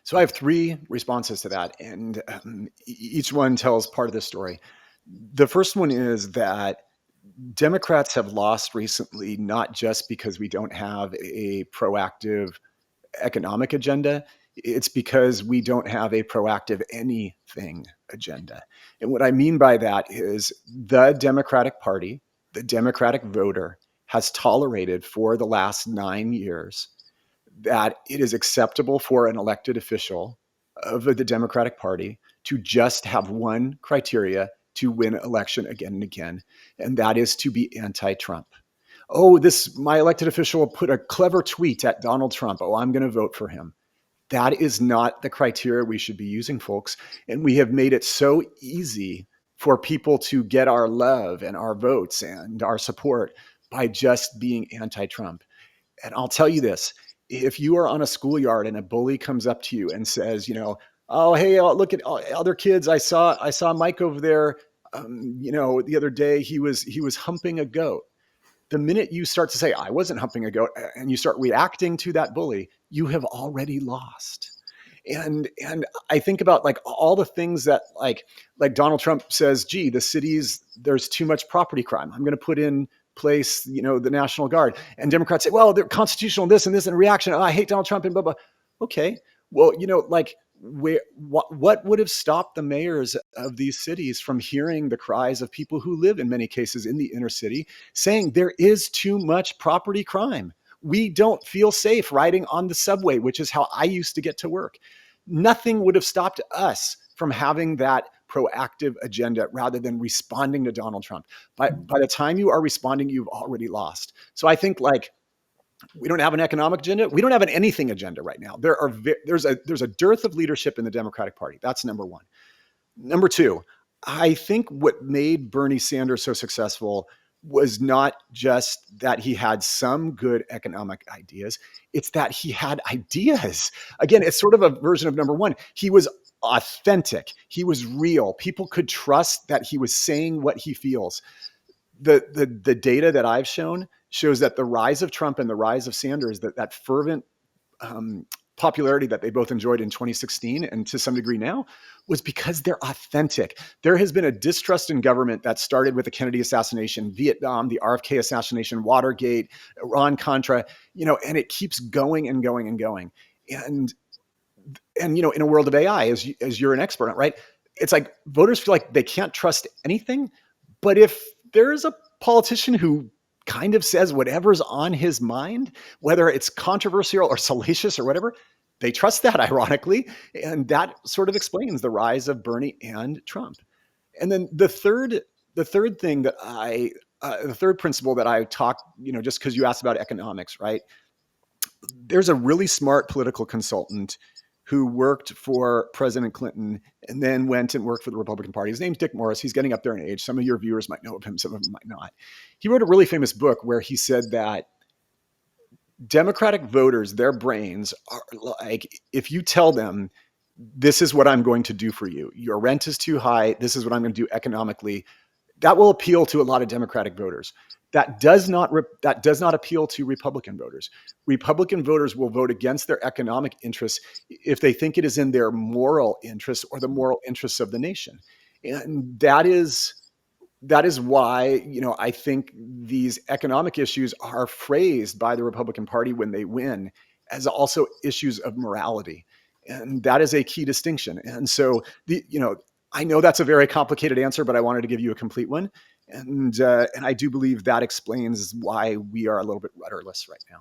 So I have three responses to that, and each one tells part of the story. The first one is that Democrats have lost recently, not just because we don't have a proactive economic agenda. It's because we don't have a proactive anything agenda. And what I mean by that is the Democratic Party, the Democratic voter, has tolerated for the last 9 years that it is acceptable for an elected official of the Democratic Party to just have one criteria to win election again and again, and that is to be anti-Trump. Oh, this my elected official put a clever tweet at Donald Trump. Oh, I'm going to vote for him. That is not the criteria we should be using, folks. And we have made it so easy for people to get our love and our votes and our support by just being anti-Trump. And I'll tell you this, if you are on a schoolyard and a bully comes up to you and says, oh, hey, look at other kids. I saw Mike over there. The other day he was humping a goat. The minute you start to say, I wasn't humping a goat, and you start reacting to that bully, you have already lost. And I think about like all the things that like Donald Trump says, gee, there's too much property crime. I'm going to put in place, the National Guard. And Democrats say, well, they're constitutional this and this, and reaction. Oh, I hate Donald Trump and blah, blah. Okay. Well, what would have stopped the mayors of these cities from hearing the cries of people who live in many cases in the inner city saying there is too much property crime? We don't feel safe riding on the subway, which is how I used to get to work. Nothing would have stopped us from having that proactive agenda rather than responding to Donald Trump. By the time you are responding, you've already lost. So I think we don't have an economic agenda. We don't have an anything agenda right now. There's a dearth of leadership in the Democratic Party. That's number one. Number two, I think what made Bernie Sanders so successful was not just that he had some good economic ideas. It's that he had ideas. Again, it's sort of a version of number one. He was authentic. He was real. People could trust that he was saying what he feels. The data that I've shown shows that the rise of Trump and the rise of Sanders, that fervent popularity that they both enjoyed in 2016 and to some degree now, was because they're authentic. There has been a distrust in government that started with the Kennedy assassination, Vietnam, the RFK assassination, Watergate, Iran-Contra, and it keeps going and going and going. And in a world of AI, as you're an expert on, right? It's like voters feel like they can't trust anything. But if there's a politician who kind of says whatever's on his mind, whether it's controversial or salacious or whatever, they trust that, ironically. And that sort of explains the rise of Bernie and Trump. And then the third thing that the third principle that I talk, just because you asked about economics, right? There's a really smart political consultant who worked for President Clinton and then went and worked for the Republican Party. His name's Dick Morris. He's getting up there in age. Some of your viewers might know of him. Some of them might not. He wrote a really famous book where he said that Democratic voters, their brains are like, if you tell them, this is what I'm going to do for you, your rent is too high, this is what I'm going to do economically, that will appeal to a lot of Democratic voters. That does not appeal to Republican voters. Republican voters will vote against their economic interests if they think it is in their moral interests or the moral interests of the nation. And that is why, I think these economic issues are phrased by the Republican Party when they win as also issues of morality. And that is a key distinction. And so I know that's a very complicated answer, but I wanted to give you a complete one. And I do believe that explains why we are a little bit rudderless right now.